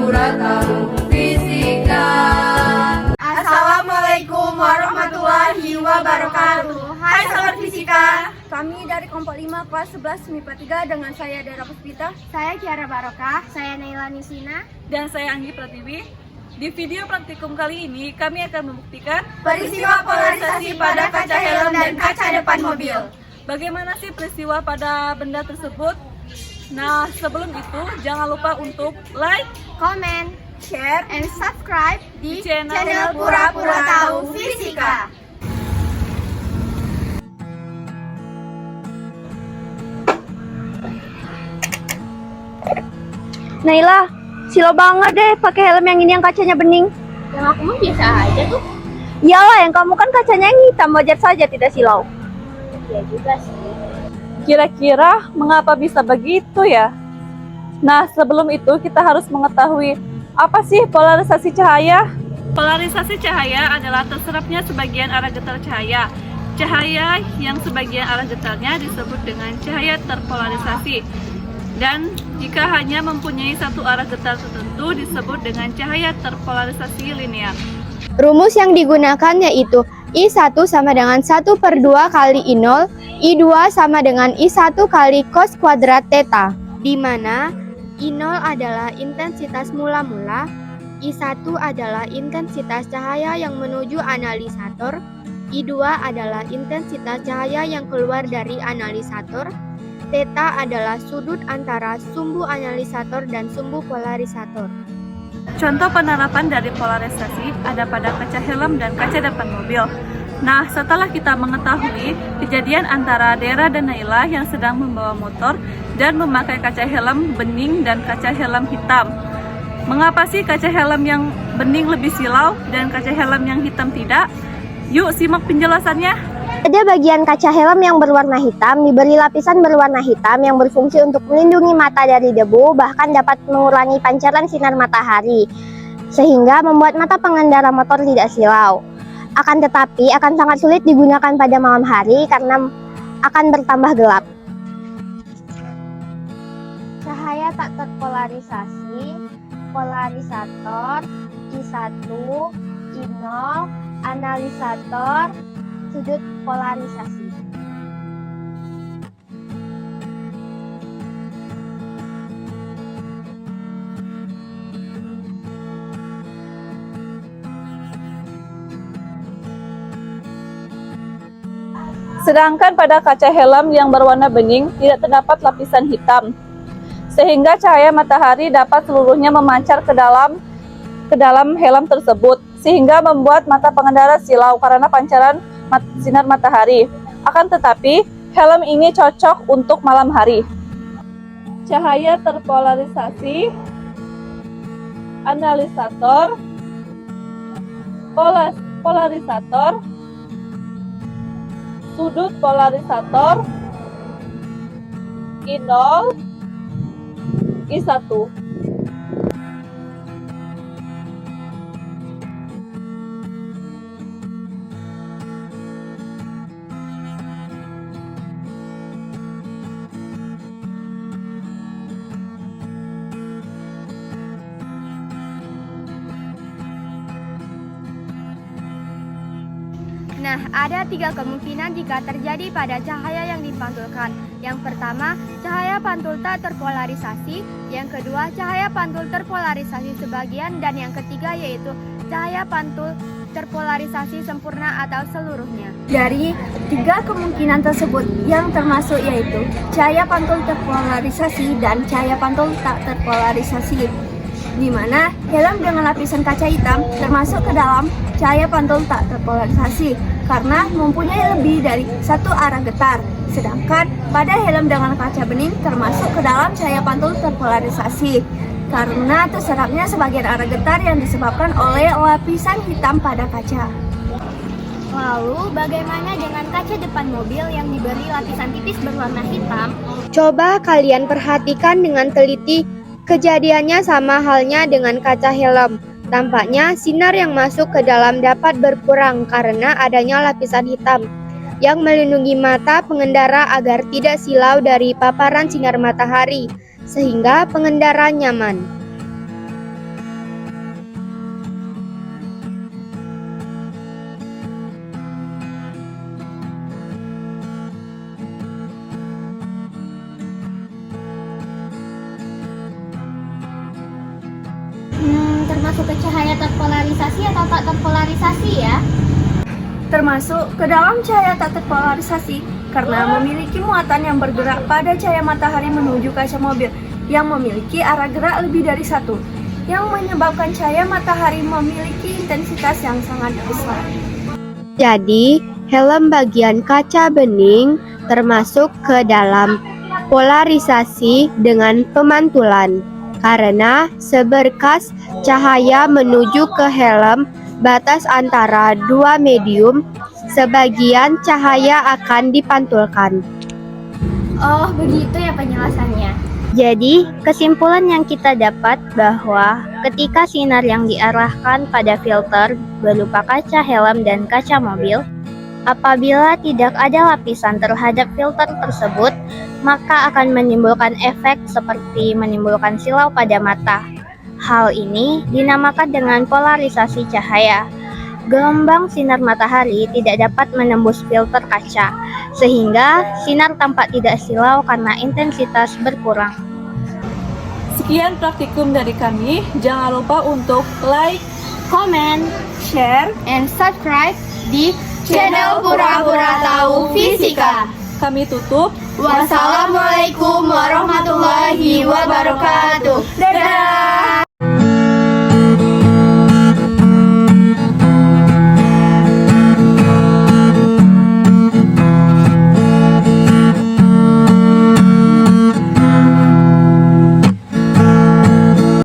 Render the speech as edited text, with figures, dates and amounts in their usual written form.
pura-pura tahu fisika. Assalamualaikum warahmatullahi wabarakatuh. Hai sahabat fisika. Kami dari kelompok 5 kelas 11 MIPA 3 dengan saya Dara Puspita, Saya Kiara Barokah, saya Naila Nisina, dan saya Anggi Pratiwi. Di video praktikum kali ini kami akan membuktikan Peristiwa polarisasi pada kaca helm dan kaca depan mobil. bagaimana sih peristiwa pada benda tersebut. Nah, sebelum itu jangan lupa untuk like, komen, Share and subscribe di di channel Pura-pura Tahu Fisika. Naila, silau banget deh pakai helm yang ini yang kacanya bening. Yang aku mah biasa aja tuh. Iyalah, yang kamu kan kacanya yang hitam, wajar saja tidak silau. Iya juga sih. Kira-kira mengapa bisa begitu ya? Nah, sebelum itu kita harus mengetahui apa sih polarisasi cahaya? Polarisasi cahaya adalah terserapnya sebagian arah getar cahaya. Cahaya yang sebagian arah getarnya disebut dengan cahaya terpolarisasi. Dan jika hanya mempunyai satu arah getar tertentu disebut dengan cahaya terpolarisasi linear. Rumus yang digunakan yaitu I1 sama dengan 1/2 kali I0, I2 sama dengan I1 kali cos kuadrat theta, di mana I0 adalah intensitas mula-mula, I1 adalah intensitas cahaya yang menuju analisator, I2 adalah intensitas cahaya yang keluar dari analisator, theta adalah sudut antara sumbu analisator dan sumbu polarisator. Contoh penerapan dari polarisasi ada pada kaca helm dan kaca depan mobil. Nah, setelah kita mengetahui kejadian antara Dera dan Naila yang sedang membawa motor dan memakai kaca helm bening dan kaca helm hitam. Mengapa sih kaca helm yang bening lebih silau dan kaca helm yang hitam tidak? Yuk simak penjelasannya. Pada bagian kaca helm yang berwarna hitam diberi lapisan berwarna hitam yang berfungsi untuk melindungi mata dari debu, bahkan dapat mengurangi pancaran sinar matahari, sehingga membuat mata pengendara motor tidak silau. Akan tetapi akan sangat sulit digunakan pada malam hari karena akan bertambah gelap. Cahaya tak terpolarisasi, polarisator, I1, I0, analisator, sudut polarisasi. Sedangkan pada kaca helm yang berwarna bening tidak terdapat lapisan hitam, sehingga cahaya matahari dapat seluruhnya memancar ke dalam helm tersebut, sehingga membuat mata pengendara silau karena pancaran sinar matahari. Akan tetapi, helm ini cocok untuk malam hari. Cahaya terpolarisasi, analisator, polarisator, sudut polarisator, I0, I1. Nah, ada 3 kemungkinan jika terjadi pada cahaya yang dipantulkan. Yang pertama, cahaya pantul tak terpolarisasi. Yang kedua, cahaya pantul terpolarisasi sebagian. Dan yang ketiga yaitu cahaya pantul terpolarisasi sempurna atau seluruhnya. Dari 3 kemungkinan tersebut yang termasuk yaitu cahaya pantul terpolarisasi dan cahaya pantul tak terpolarisasi, di mana helm dengan lapisan kaca hitam termasuk ke dalam cahaya pantul tak terpolarisasi karena mempunyai lebih dari satu arah getar. Sedangkan pada helm dengan kaca bening termasuk ke dalam cahaya pantul terpolarisasi karena terserapnya sebagian arah getar yang disebabkan oleh lapisan hitam pada kaca. Lalu, bagaimana dengan kaca depan mobil yang diberi lapisan tipis berwarna hitam? Coba kalian perhatikan dengan teliti. Kejadiannya sama halnya dengan kaca helm. Tampaknya sinar yang masuk ke dalam dapat berkurang karena adanya lapisan hitam yang melindungi mata pengendara agar tidak silau dari paparan sinar matahari, sehingga pengendara nyaman. termasuk ke cahaya terpolarisasi atau tak terpolarisasi ya? Termasuk ke dalam cahaya tak terpolarisasi karena memiliki muatan yang bergerak pada cahaya matahari menuju kaca mobil yang memiliki arah gerak lebih dari satu, yang menyebabkan cahaya matahari memiliki intensitas yang sangat besar. Jadi, helm bagian kaca bening termasuk ke dalam polarisasi dengan pemantulan karena seberkas cahaya menuju ke helm batas antara dua medium, sebagian cahaya akan dipantulkan. Oh, begitu ya penjelasannya. Jadi, kesimpulan yang kita dapat bahwa ketika sinar yang diarahkan pada filter berupa kaca helm dan kaca mobil, apabila tidak ada lapisan terhadap filter tersebut, maka akan menimbulkan efek seperti menimbulkan silau pada mata. Hal ini dinamakan dengan polarisasi cahaya. Gelombang sinar matahari tidak dapat menembus filter kaca, sehingga sinar tampak tidak silau karena intensitas berkurang. Sekian praktikum dari kami. Jangan lupa untuk like, Comment, share. and subscribe di channel Pura-Pura Tahu Fisika. Kami tutup. Wassalamualaikum warahmatullahi wabarakatuh.